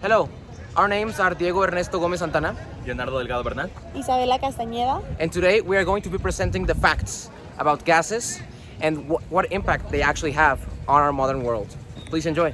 Hello, our names are Diego Ernesto Gómez Santana, Leonardo Delgado Bernal. Isabela Castañeda. and today we are going to be presenting the facts about gases and what impact they actually have on our modern world. Please enjoy.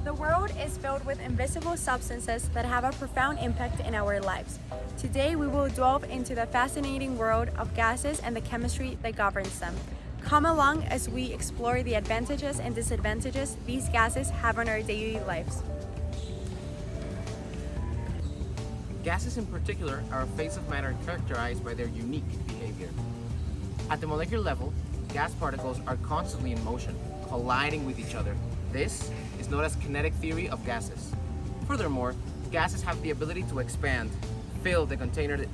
The world is filled with invisible substances that have a profound impact in our lives. Today, we will delve into the fascinating world of gases and the chemistry that governs them. Come along as we explore the advantages and disadvantages these gases have on our daily lives. Gases in particular are a phase of matter characterized by their unique behavior. At the molecular level, gas particles are constantly in motion, colliding with each other. This is known as kinetic theory of gases. Furthermore, gases have the ability to expand, fill the container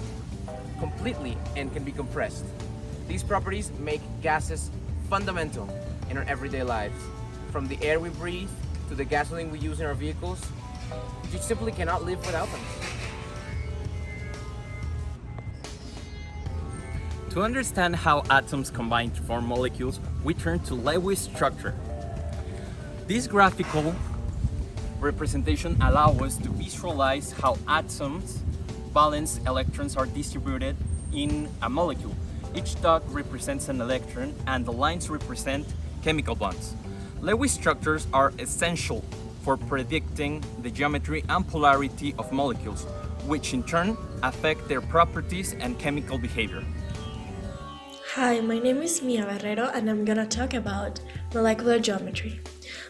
completely, and can be compressed. These properties make gases fundamental in our everyday lives. From the air we breathe to the gasoline we use in our vehicles, you simply cannot live without them. To understand how atoms combine to form molecules, we turn to Lewis' structure. This graphical representation allows us to visualize how atoms' valence electrons are distributed in a molecule. Each dot represents an electron and the lines represent chemical bonds. Lewis structures are essential for predicting the geometry and polarity of molecules, which in turn affect their properties and chemical behavior. Hi, my name is Mia Barrero and I'm gonna talk about molecular geometry.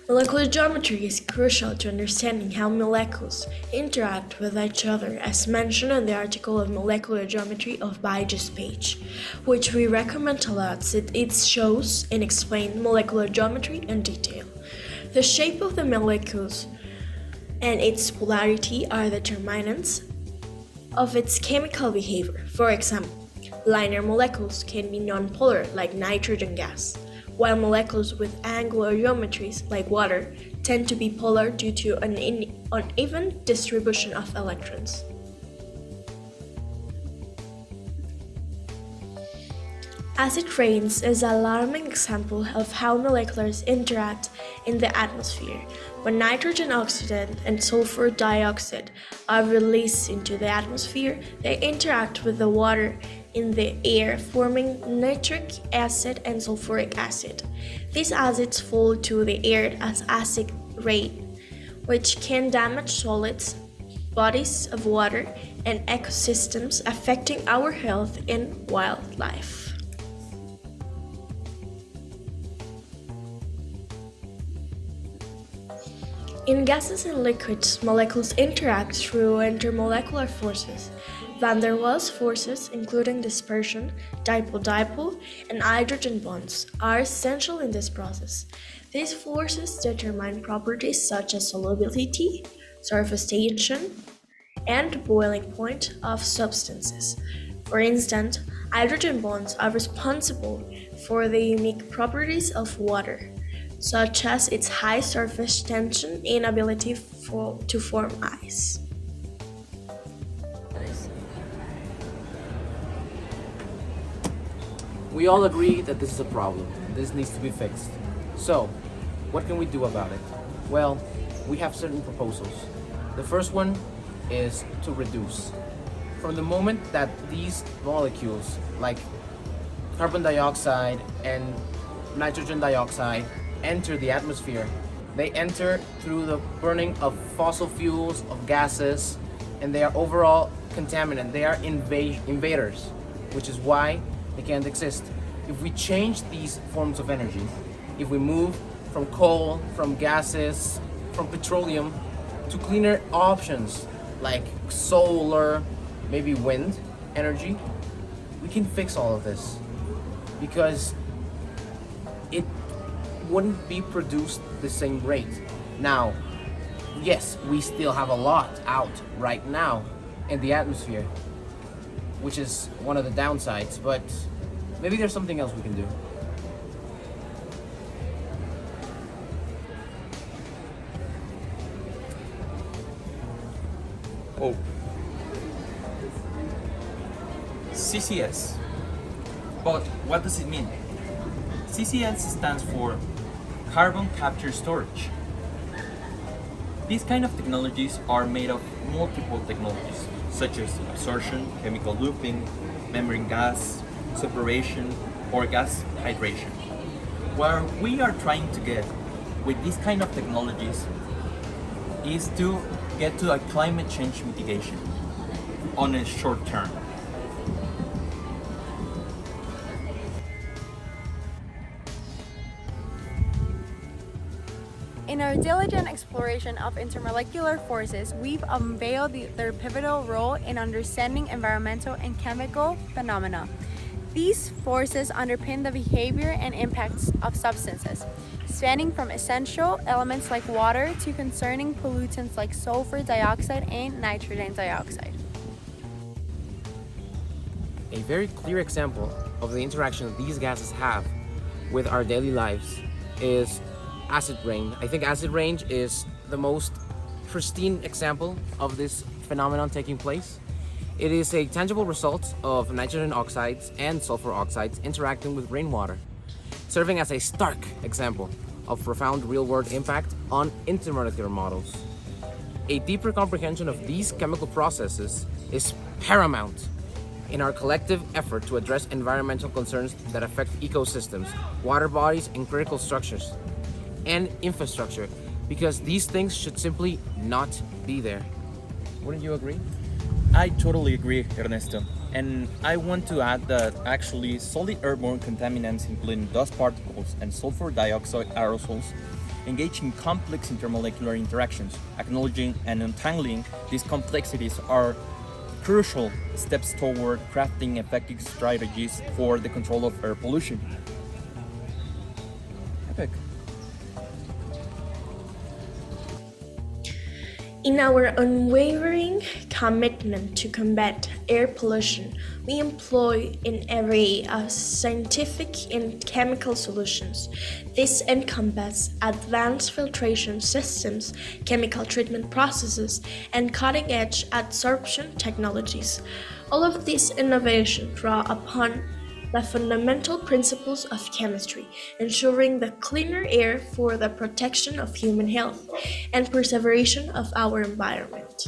Molecular geometry is crucial to understanding how molecules interact with each other, as mentioned in the article of Molecular Geometry of Baige's page, which we recommend a lot since it shows and explains molecular geometry in detail. The shape of the molecules and its polarity are determinants of its chemical behavior. For example, linear molecules can be nonpolar, like nitrogen gas, while molecules with angular geometries, like water, tend to be polar due to an uneven distribution of electrons. Acid rains is an alarming example of how molecules interact in the atmosphere. When nitrogen oxide and sulfur dioxide are released into the atmosphere, they interact with the water in the air, forming nitric acid and sulfuric acid. These acids fall to the air as acid rain, which can damage solids, bodies of water, and ecosystems, affecting our health and wildlife. In gases and liquids, molecules interact through intermolecular forces. Van der Waals forces, including dispersion, dipole-dipole, and hydrogen bonds, are essential in this process. These forces determine properties such as solubility, surface tension, and boiling point of substances. For instance, hydrogen bonds are responsible for the unique properties of water, such as its high surface tension and ability to form ice. We all agree that this is a problem. This needs to be fixed. So, what can we do about it? Well, we have certain proposals. The first one is to reduce. From the moment that these molecules, like carbon dioxide and nitrogen dioxide, enter the atmosphere, they enter through the burning of fossil fuels, of gases, and they are overall contaminant. They are invaders, which is why they can't exist. If we change these forms of energy, if we move from coal, from gases, from petroleum to cleaner options like solar, maybe wind energy, we can fix all of this, because it wouldn't be produced the same rate. Now, yes, we still have a lot out right now in the atmosphere, which is one of the downsides, but maybe there's something else we can do. Oh, CCS. But what does it mean? CCS stands for Carbon Capture Storage. These kind of technologies are made of multiple technologies, such as absorption, chemical looping, membrane gas, separation, or gas hydration. What we are trying to get with these kind of technologies is to get to a climate change mitigation on a short term. In our diligent exploration of intermolecular forces, we've unveiled their pivotal role in understanding environmental and chemical phenomena. These forces underpin the behavior and impacts of substances, spanning from essential elements like water to concerning pollutants like sulfur dioxide and nitrogen dioxide. A very clear example of the interaction these gases have with our daily lives is acid rain. I think acid rain is the most pristine example of this phenomenon taking place. It is a tangible result of nitrogen oxides and sulfur oxides interacting with rainwater, serving as a stark example of profound real-world impact on intermolecular models. A deeper comprehension of these chemical processes is paramount in our collective effort to address environmental concerns that affect ecosystems, water bodies, and critical structures, and infrastructure, because these things should simply not be there. Wouldn't you agree? I totally agree, Ernesto. And I want to add that actually solid airborne contaminants, including dust particles and sulfur dioxide aerosols, engage in complex intermolecular interactions. Acknowledging and untangling these complexities are crucial steps toward crafting effective strategies for the control of air pollution. Epic. In our unwavering commitment to combat air pollution, we employ an array of scientific and chemical solutions. This encompasses advanced filtration systems, chemical treatment processes, and cutting-edge adsorption technologies. All of these innovations draw upon the fundamental principles of chemistry, ensuring the cleaner air for the protection of human health and preservation of our environment.